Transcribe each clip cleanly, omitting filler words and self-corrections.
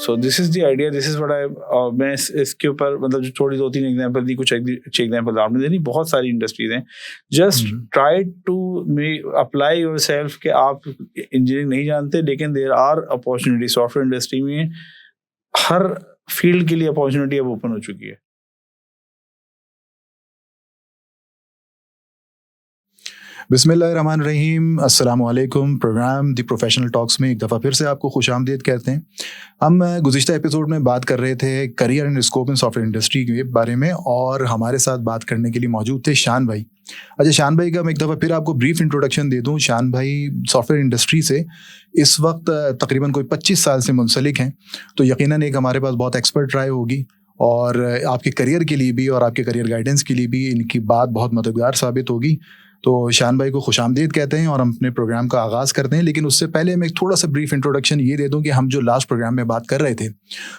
So this is the idea, this is what I, मैं इसके ऊपर मतलब जो थोड़ी 2-3 एग्जांपल दी, कुछ अच्छी एग्जांपल आपने दी, बहुत सारी इंडस्ट्रीज हैं. Just try to apply yourself कि आप इंजीनियरिंग नहीं जानते, लेकिन there are opportunity software industry में. हर फील्ड के लिए अपॉर्चुनिटी अब ओपन हो चुकी है. बिस्मिल्लाहिर्रहमानिर्रहीम, अस्सलामु अलैकुम. प्रोग्राम द प्रोफेशनल टॉक्स में एक दफ़ा फिर से आपको खुशामदीद कहते हैं. हम गुज़िश्ता एपिसोड में बात कर रहे थे career and scope in software industry के बारे में, और हमारे साथ बात करने के लिए मौजूद थे शान भाई. अच्छा, शान भाई का मैं एक दफ़ा फिर आपको ब्रीफ इंट्रोडक्शन दे दूँ. शान भाई सॉफ्टवेयर इंडस्ट्री से इस वक्त तकरीबन कोई 25 साल से मुंसलिक हैं, तो यकीनन एक हमारे पास बहुत एक्सपर्ट राय होगी, और आपके करियर के लिए भी और आपके करियर गाइडेंस के लिए भी इनकी बात बहुत मददगार साबित होगी. तो शान भाई को खुशामदीद कहते हैं और हम अपने प्रोग्राम का आगाज़ करते हैं. लेकिन उससे पहले मैं एक थोड़ा सा ब्रीफ इंट्रोडक्शन ये दे दूं कि हम जो लास्ट प्रोग्राम में बात कर रहे थे,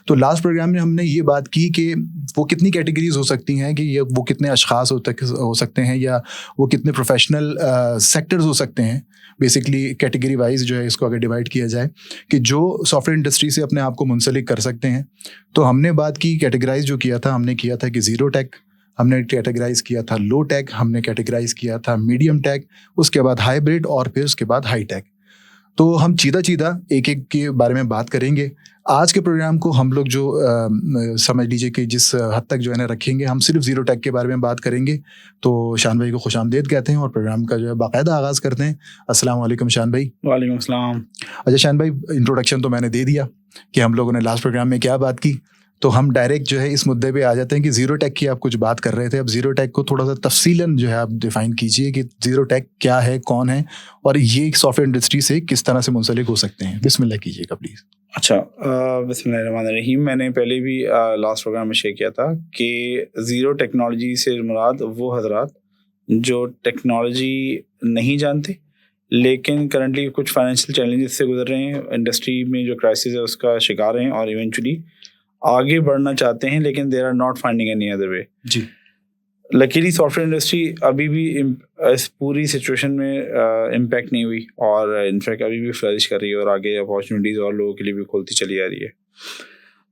तो लास्ट प्रोग्राम में हमने ये बात की कि वो कितनी कैटेगरीज हो सकती हैं, कि ये वो कितने अशखास हो सकते हैं, या वो कितने प्रोफेशनल सेक्टर्स हो सकते हैं. बेसिकली कैटेगरी वाइज जो है इसको अगर डिवाइड किया जाए, कि जो सॉफ्टवेयर इंडस्ट्री से अपने आप को मुंसलिक कर सकते हैं. तो हमने बात की, कैटेगराइज जो किया था, हमने किया था कि ज़ीरो टेक, हमने कैटेगराइज किया था लो टेक, हमने कैटेगराइज किया था मीडियम टेक, उसके बाद हाइब्रिड, और फिर उसके बाद हाई टेक. तो हम चीदा एक एक के बारे में बात करेंगे. आज के प्रोग्राम को हम लोग जो समझ लीजिए कि जिस हद तक जो है ना रखेंगे, हम सिर्फ ज़ीरो टेक के बारे में बात करेंगे. तो शान भाई को खुशामदीद कहते हैं और प्रोग्राम का जो है बाकायदा आगाज़ करते हैं. अस्सलाम वालेकुम शान भाई. वालेकुम अस्सलाम. अच्छा शान भाई, इंट्रोडक्शन तो मैंने दे दिया कि हम लोगों ने लास्ट प्रोग्राम में क्या बात की, तो हम डायरेक्ट जो है इस मुद्दे पे आ जाते हैं कि ज़ीरो टेक की आप कुछ बात कर रहे थे. अब ज़ीरो टेक को थोड़ा सा तफसीलन जो है आप डिफ़ाइन कीजिए कि ज़ीरो टेक क्या है, कौन है, और ये सॉफ्टवेयर इंडस्ट्री से किस तरह से मुंसलिक हो सकते हैं. बिस्मिल्लाह कीजिएगा प्लीज़. अच्छा, बिस्मिल्लाहिर्रहमानिर्रहीम. मैंने पहले भी लास्ट प्रोग्राम में शेयर किया था कि ज़ीरो टेक्नोलॉजी से मुराद वो हजरात जो टेक्नोलॉजी नहीं जानते, लेकिन करंटली कुछ फाइनेंशियल चैलेंजेस से गुजर रहे हैं, इंडस्ट्री में जो क्राइसिस है उसका शिकार हैं, और इवेंचुअली आगे बढ़ना चाहते हैं, लेकिन there are not finding any other way. जी. लकीली सॉफ्टवेयर इंडस्ट्री अभी भी इस पूरी सिचुएशन में इम्पैक्ट नहीं हुई, और इनफैक्ट अभी भी फ्लरिश कर रही है, और आगे अपॉर्चुनिटीज़ और लोगों के लिए भी खोलती चली जा रही है.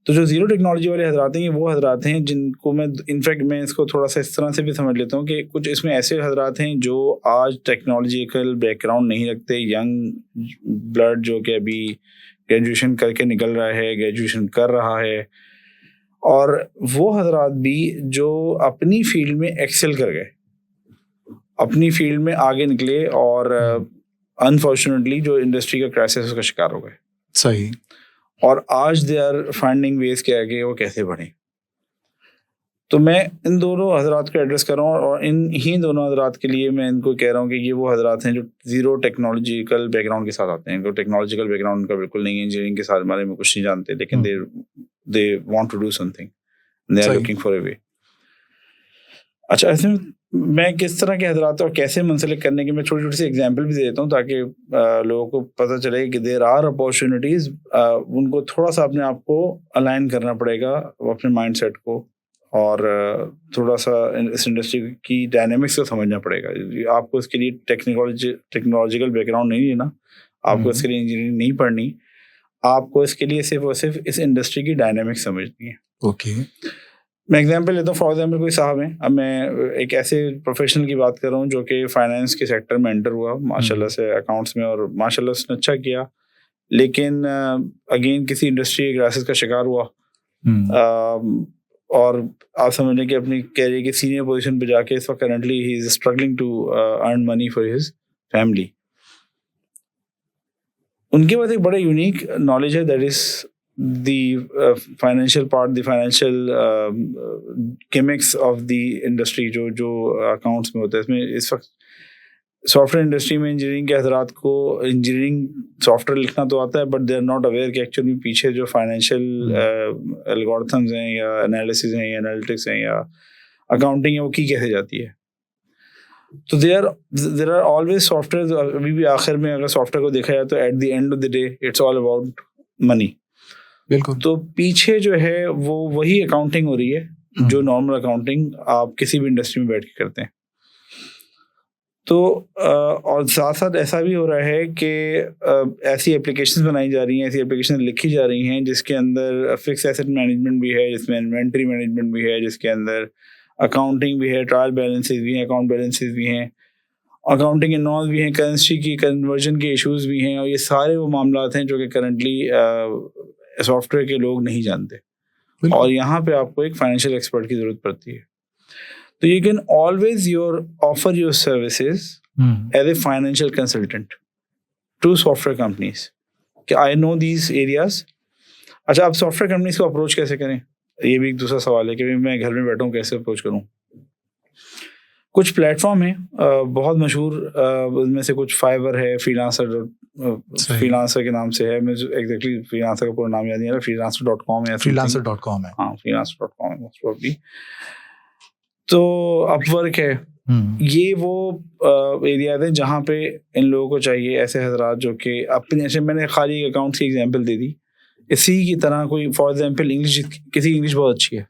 तो जो ज़ीरो टेक्नोलॉजी वाले हजरात हैं, ये वो हजरात हैं जिनको मैं इसको थोड़ा सा इस तरह से भी समझ लेता हूँ कि कुछ इसमें ऐसे हजरात हैं जो आज टेक्नोलॉजिकल बैकग्राउंड नहीं रखते, यंग ब्लड जो कि अभी ग्रेजुएशन करके निकल रहा है, ग्रेजुएशन कर रहा है, और वो हजरात भी जो अपनी फील्ड में एक्सेल कर गए, अपनी फील्ड में आगे निकले, और अनफॉर्चुनेटली जो इंडस्ट्री का क्राइसिस उसका शिकार हो गए. सही. और आज दे आर फाइंडिंग वेज के आगे वो कैसे बढ़े. तो मैं इन दोनों हजरात को एड्रेस कर रहा हूँ, और इन दोनों हजरात के लिए मैं इनको कह रहा हूँ कि ये वो हजरात हैं जो ज़ीरो टेक्नोलॉजिकल बैकग्राउंड के साथ आते हैं. इनको टेक्नोलॉजिकल बैकग्राउंड उनका बिल्कुल नहीं है, इंजीनियरिंग के साथ बारे में कुछ नहीं जानते, लेकिन they want to do something, they are looking for a way. अच्छा, ऐसे में मैं किस तरह के हजरात और कैसे मुंसलिक करने के मैं छोटी छोटी सी एग्जांपल भी देता हूँ, ताकि लोगों को पता चले कि देयर आर अपॉर्चुनिटीज़. उनको थोड़ा सा अपने आप को अलाइन करना पड़ेगा, अपने माइंडसेट को, और थोड़ा सा इस इंडस्ट्री की डायनेमिक्स को समझना पड़ेगा. आपको इसके लिए टेक्नोलॉजिकल बैकग्राउंड नहीं लेना, आपको इसके लिए इंजीनियरिंग नहीं पढ़नी, आपको इसके लिए सिर्फ और सिर्फ इस इंडस्ट्री की डायनेमिक्स समझनी है. ओके. मैं एग्जांपल लेता हूँ. फॉर एग्जांपल कोई साहब हैं, अब मैं एक ऐसे प्रोफेशनल की बात कर रहा हूँ जो कि फाइनेंस के सेक्टर में एंटर हुआ माशाल्लाह से अकाउंट्स में, और माशाल्लाह उसने अच्छा किया, लेकिन अगेन किसी इंडस्ट्री के क्राइसिस का शिकार हुआ, और आप समझ लें कि अपनी कैरियर की सीनियर पोजीशन पे जाके इस वक्त currently he is struggling to earn money for his family. उनके पास एक बड़ा यूनिक नॉलेज है, that is the financial part, the financial gimmicks of the industry जो accounts में होता है. इसमें इस वक्त सॉफ्टवेयर इंडस्ट्री में इंजीनियरिंग के हजरात को इंजीनियरिंग सॉफ्टवेयर लिखना तो आता है, but they are not aware कि एक्चुअली पीछे जो फाइनेंशियल एल्गोरिथम्स हैं, या एनालिसिस हैं, या एनालिटिक्स हैं, या अकाउंटिंग है, वो की कैसे जाती है. तो देयर आर ऑलवेज सॉफ्टवेयर. अभी भी आखिर में अगर सॉफ्टवेयर को देखा जाए तो at the end of the day it's all about money. बिल्कुल. तो पीछे जो है वो वही अकाउंटिंग हो रही है जो नॉर्मल अकाउंटिंग आप किसी भी इंडस्ट्री में बैठ के करते हैं. तो और साथ साथ ऐसा भी हो रहा है कि ऐसी एप्लीकेशंस बनाई जा रही हैं, ऐसी एप्लीकेशन लिखी जा रही हैं जिसके अंदर फिक्स एसेट मैनेजमेंट भी है, जिसमें इन्वेंट्री मैनेजमेंट भी है, जिसके अंदर अकाउंटिंग भी है, ट्रायल बैलेंसेस भी हैं, अकाउंट बैलेंसेस भी हैं, अकाउंटिंग इन्वॉल्व भी हैं, करेंसी की कन्वर्जन के इश्यूज भी हैं, और ये सारे वो मामलात हैं जो कि करंटली सॉफ्टवेयर के लोग नहीं जानते, और यहाँ पे आपको एक फाइनेंशियल एक्सपर्ट की ज़रूरत पड़ती है. तो you can always offer your services as a financial consultant to software companies. कि I know these areas. अच्छा, आप सॉफ्टवेयर कंपनीज को अप्रोच कैसे करें, ये भी एक दूसरा सवाल है कि मैं घर में बैठा हूँ कैसे अप्रोच करूँ. कुछ प्लेटफॉर्म है बहुत मशहूर, उनमें से कुछ फाइवर है, फ्रीलांसर के नाम से है, मुझे एग्जैक्टली फ्रीलांसर का पूरा नाम याद नहीं आ रहा, freelancer.com है, freelancer.com है, हाँ freelancer.com है मोस्ट प्रोबब्ली. तो अपवर्क है, ये वो एरिया है जहाँ पे इन लोगों को चाहिए ऐसे हजरात जो कि अपने, ऐसे मैंने खाली अकाउंट्स की एग्जांपल दे दी, इसी की तरह कोई फॉर एग्जांपल इंग्लिश, किसी की इंग्लिश बहुत अच्छी है,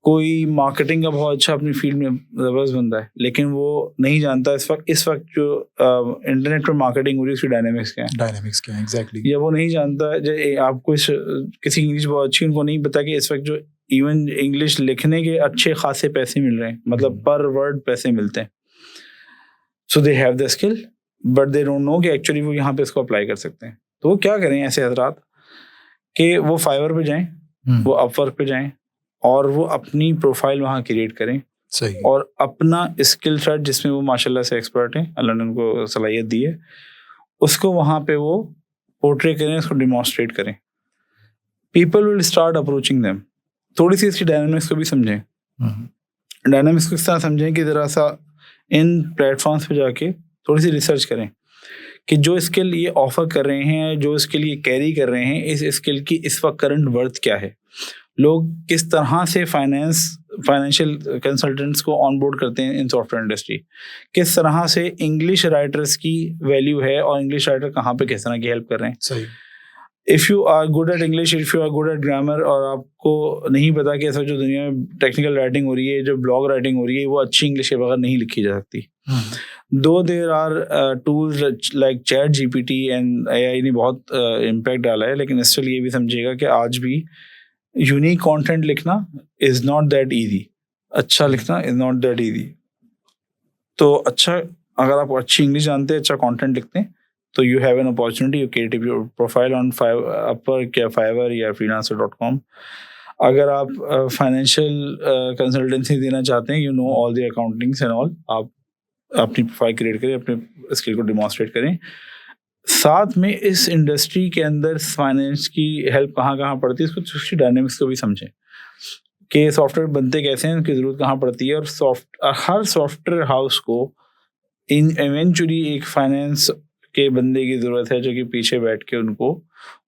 कोई मार्केटिंग का बहुत अच्छा अपनी फील्ड में ज़बरदस्त बंदा है, लेकिन वो नहीं जानता इस वक्त जो इंटरनेट पर मार्केटिंग हो रही है उसकी डायनामिक्स क्या है एग्जैक्टली, या वो नहीं जानता आपको किसी इंग्लिश बहुत अच्छी, उनको नहीं पता कि इस वक्त जो इवन इंग्लिश लिखने के अच्छे खासे पैसे मिल रहे हैं, मतलब पर वर्ड पैसे मिलते हैं. So they have the skill but they don't know कि एक्चुअली वो यहाँ पे इसको अप्लाई कर सकते हैं. तो वो क्या करें ऐसे हजरात कि वो फाइवर पे जाएं, वो अपवर्क पे जाएं, और वो अपनी प्रोफाइल वहाँ क्रिएट करें. सही. और अपना स्किल सेट जिसमें वो माशाल्लाह से एक्सपर्ट हैं, अल्लाह ने उनको सलाहियत दी है, उसको वहाँ पे वो पोर्ट्रे करें, उसको डिमॉन्स्ट्रेट करें. People will start approaching them. थोड़ी सी इसकी डायनामिक्स को भी समझें. डायनामिक्स को इस तरह समझें कि ज़रा सा इन प्लेटफॉर्म्स पे जाके थोड़ी सी रिसर्च करें कि जो स्किल ये ऑफर कर रहे हैं, जो स्किल ये कैरी कर रहे हैं, इस स्किल की इस वक्त करंट वर्थ क्या है, लोग किस तरह से फाइनेंशियल कंसल्टेंट्स को ऑनबोर्ड करते हैं इन सॉफ्टवेयर इंडस्ट्री, किस तरह से इंग्लिश राइटर्स की वैल्यू है और इंग्लिश राइटर कहाँ पे किस तरह की हेल्प कर रहे हैं. सही. If you are good at English, if you are good at grammar, और आपको नहीं पता कि ऐसा जो दुनिया में टेक्निकल राइटिंग हो रही है, जो ब्लॉग राइटिंग हो रही है, वो अच्छी इंग्लिश के बगैर नहीं लिखी जा सकती. दो there are tools like ChatGPT and AI ने बहुत इम्पैक्ट डाला है, लेकिन स्टिल ये भी समझिएगा कि आज भी यूनिक कंटेंट लिखना इज़ नॉट दैट ईजी. अच्छा लिखना इज़ नॉट दैट ईजी. तो अच्छा, अगर आप अच्छी इंग्लिश जानते हैं, अच्छा कंटेंट लिखते हैं, तो you have an opportunity. You create your profile on Upwork या फाइवर या freelancer.com. अगर आप फाइनेंशियल कंसल्टेंसी देना चाहते हैं, you know all the accountings and all, आप अपनी प्रोफाइल क्रिएट करें, अपने स्किल को डिमॉन्स्ट्रेट करें. साथ में इस इंडस्ट्री के अंदर फाइनेंस की हेल्प कहाँ पड़ती है, इसको डायनेमिक्स को भी समझें कि सॉफ्टवेयर बनते कैसे हैं, उनकी ज़रूरत कहाँ पड़ती है, और हर सॉफ्टवेयर हाउस को इवेंचुअली एक फाइनेंस के बंदे की ज़रूरत है जो कि पीछे बैठ के उनको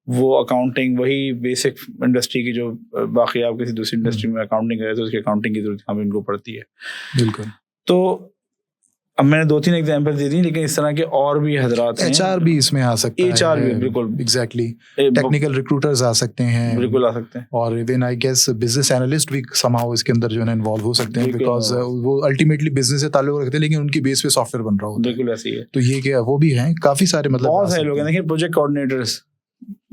वो अकाउंटिंग, वही बेसिक इंडस्ट्री की जो बाकी आप किसी दूसरी इंडस्ट्री में अकाउंटिंग करें तो उसकी अकाउंटिंग की ज़रूरत यहाँ पे उनको पड़ती है. बिल्कुल. तो अब मैंने 2-3 एग्जांपल दे दी, लेकिन इस तरह के और भी हजरात हैं. HR भी इसमें आ सकता है. HR भी बिल्कुल, एग्जैक्टली. टेक्निकल रिक्रूटर्स आ सकते हैं, बिल्कुल आ सकते हैं, और even I guess business analyst भी समाउ इसके अंदर जो है इन्वॉल्व हो सकते हैं, बिकॉज वो अल्टीमेटली बिजनेस से ताल्लुक रखते हैं, लेकिन उनकी बेस पे सॉफ्टवेयर बन रहा होता है. बिल्कुल ऐसे ही है. तो ये क्या, वो भी हैं काफी सारे, मतलब बहुत सारे लोग हैं. देखिए, प्रोजेक्ट कोऑर्डिनेटर्स,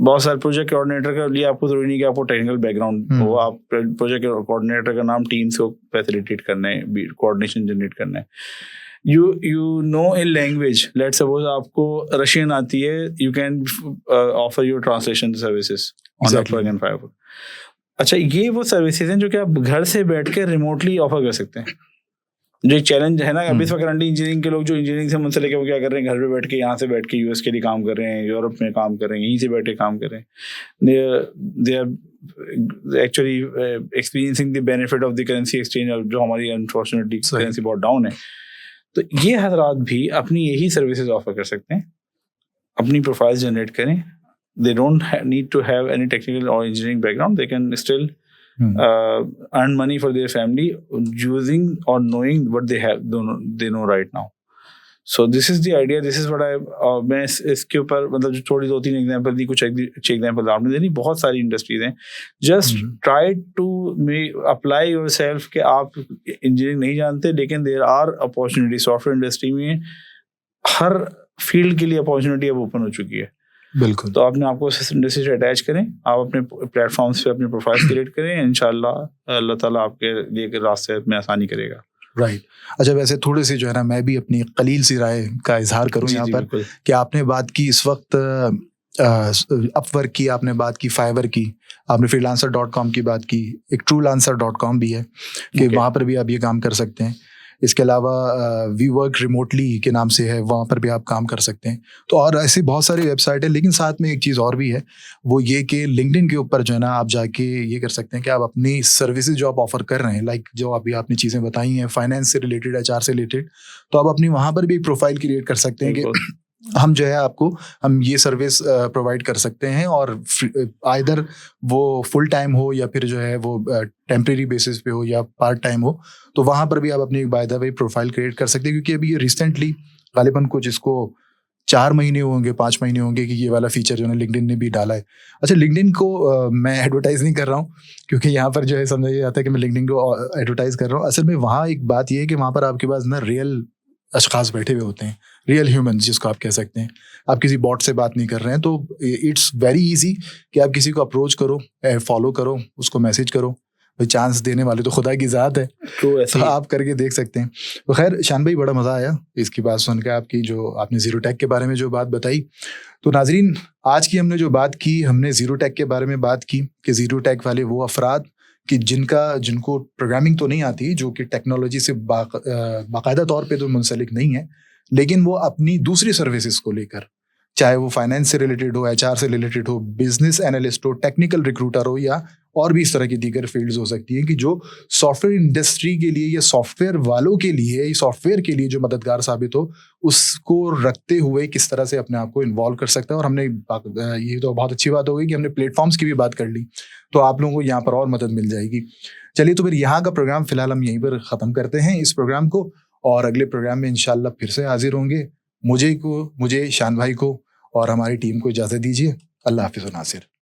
बहुत सारे प्रोजेक्ट कोऑर्डिनेटर के लिए आपको जरूरी नहीं कि आपको टेक्निकल बैकग्राउंड हो. आप प्रोजेक्ट कोऑर्डिनेटर का नाम टीम्स को फैसिलिटेट करना है, कोऑर्डिनेशन जनरेट करना है. you know a language, let's suppose आपको रशियन आती है, you can offer your translation services on Upwork and Fiverr. अच्छा, ये वो सर्विसेज हैं जो कि आप घर से बैठ के रिमोटली ऑफर कर सकते हैं. जो एक चैलेंज है ना, अभी इस वक्त करंटली इंजीनियरिंग के लोग जो इंजीनियरिंग से मुझसे लेके वो क्या कर रहे हैं, घर पे बैठ के, यहाँ से बैठ के US के लिए काम कर रहे हैं, यूरोप में काम कर रहे हैं, यहीं से बैठ के काम कर रहे हैं. They are actually experiencing the benefit of the currency exchange, जो हमारी अनफॉर्चुनेटली करेंसी बहुत डाउन है. तो ये हजरात भी अपनी यही सर्विसेज ऑफर कर सकते हैं. अपनी प्रोफाइल जनरेट करें. They don't need to have any technical और engineering background. They can still earn money for their family using or knowing what they know right now. So this is the idea, this is what I, मैं इसके ऊपर मतलब जो थोड़ी 2-3 example दी, कुछ अच्छी example आपने देनी, बहुत सारी इंडस्ट्रीज हैं. Just try to apply yourself कि आप इंजीनियरिंग नहीं जानते, लेकिन there are opportunity software industry में. हर फील्ड के लिए अपॉर्चुनिटी अब ओपन हो चुकी है. बिल्कुल. तो आपने आपको इंडस्ट्री से अटैच करें, आप अपने प्लेटफॉर्म्स पे अपने प्रोफाइल क्रिएट करें, इंशाल्लाह अल्लाह ताला आपके लिए रास्ते में आसानी करेगा. राइट. अच्छा, वैसे थोड़ी सी जो है ना, मैं भी अपनी कलील सी राय का इजहार करूं यहाँ पर कि आपने बात की इस वक्त अपवर्क की, आपने बात की फाइवर की, आपने freelancer.com की बात की, एक truelancer.com भी है कि वहाँ पर भी आप ये काम कर सकते हैं. इसके अलावा वी वर्क रिमोटली के नाम से है, वहाँ पर भी आप काम कर सकते हैं. तो और ऐसी बहुत सारी वेबसाइट है. लेकिन साथ में एक चीज़ और भी है, वो ये कि लिंक्डइन के ऊपर जो है ना, आप जाके ये कर सकते हैं कि आप अपनी सर्विसेज जो आप ऑफर कर रहे हैं, लाइक जो अभी आपने चीज़ें बताई हैं फाइनेंस से रिलेटेड, HR से रिलेटेड, तो आप अपनी वहाँ पर भी एक प्रोफाइल क्रिएट कर सकते हैं कि हम जो है आपको हम ये सर्विस प्रोवाइड कर सकते हैं, और आइदर वो फुल टाइम हो या फिर जो है वो टेम्परेरी बेसिस पे हो या पार्ट टाइम हो. तो वहाँ पर भी आप अपनी by the way profile create कर सकते हैं. क्योंकि अभी ये रिसेंटली गालिबन कुछ इसको 4 महीने होंगे, 5 महीने होंगे कि ये वाला फीचर जो है लिंक्डइन ने भी डाला है. अच्छा, लिंक्डइन को मैं एडवर्टाइज नहीं कर रहा हूँ, क्योंकि यहाँ पर जो है समझा जाता है कि मैं लिंक्डइन को एडवर्टाइज कर रहा हूँ. असल में वहाँ एक बात ये है कि वहाँ पर आपके पास ना रियल अशखास बैठे हुए होते हैं, रियल ह्यूमंस जिसको आप कह सकते हैं. आप किसी बॉट से बात नहीं कर रहे हैं. तो इट्स वेरी इजी कि आप किसी को अप्रोच करो, फॉलो करो, उसको मैसेज करो. भाई चांस देने वाले तो खुदा की ज़ात है, तो आप करके देख सकते हैं. तो खैर शान भाई, बड़ा मज़ा आया इसकी बात सुनकर, आपकी जो आपने ज़ीरो टेक के बारे में जो बात बताई. तो नाजरीन, आज की हमने जो बात की, हमने ज़ीरो टेक के बारे में बात की कि ज़ीरो टेक वाले वो अफराद कि जिनको प्रोग्रामिंग तो नहीं आती, जो कि टेक्नोलॉजी से बाकायदा तौर पे तो मुंसलिक नहीं है, लेकिन वो अपनी दूसरी सर्विसेज को लेकर, चाहे वो फाइनेंस से रिलेटेड हो, HR से रिलेटेड हो, बिजनेस एनालिस्ट हो, टेक्निकल रिक्रूटर हो, या और भी इस तरह की दीगर फील्ड्स हो सकती हैं, कि जो सॉफ्टवेयर इंडस्ट्री के लिए या सॉफ्टवेयर वालों के लिए, सॉफ्टवेयर के लिए जो मददगार साबित हो, उसको रखते हुए किस तरह से अपने आप को इन्वॉल्व कर सकते हैं. और हमने ये तो बहुत अच्छी बात हो गई कि हमने प्लेटफॉर्म्स की भी बात कर ली, तो आप लोगों को यहाँ पर और मदद मिल जाएगी. चलिए, तो फिर यहाँ का प्रोग्राम फिलहाल हम यहीं पर ख़त्म करते हैं इस प्रोग्राम को, और अगले प्रोग्राम में इंशाल्लाह फिर से हाजिर होंगे. मुझे शान भाई को और हमारी टीम को इजाज़त दीजिए. अल्लाह हाफिज़ नासिर.